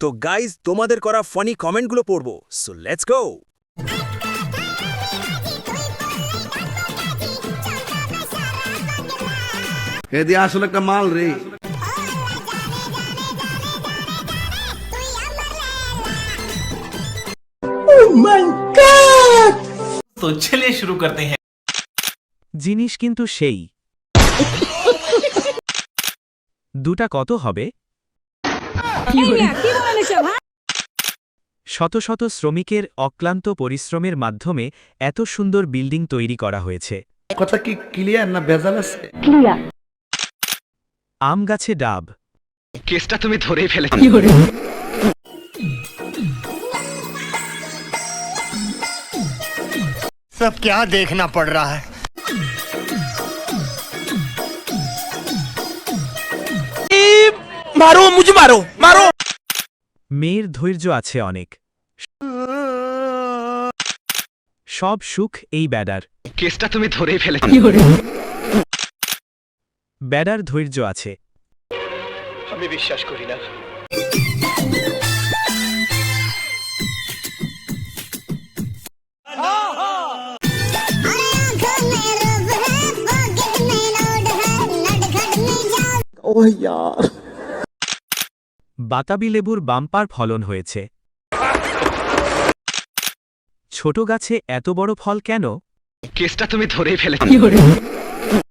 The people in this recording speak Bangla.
তো গাইজ তোমাদের করা ফানি কমেন্টগুলো পড়ব, সো লেটস গো। এদি আসলে একটা মাল রে। तो चलिए शुरू करते हैं। জিনিস কিন্তু সেই দুটা কত হবে? শত শত শ্রমিকের অক্লান্ত পরিশ্রমের মাধ্যমে এত সুন্দর বিল্ডিং তৈরি করা হয়েছে। কথা কি ক্লিয়ার না ভেজাল আছে? আম গাছে ডাব, কেসটা তুমি ধরেই ফেলে। सब क्या देखना पड़ रहा है। मारो मुझे, मारो मारो। মেয়ের ধৈর্য আছে অনেক, সব সুখ এই ব্যাডার। কেসটা তুমি ধরেই ফেলে। ব্যাডার ধৈর্য আছে। আমি বিশ্বাস করি না। বাতাবি লেবুর বাম্পার ফলন হয়েছে। ছোট গাছে এত বড় ফল কেন? কেসটা তুমি ধরেই ফেলে।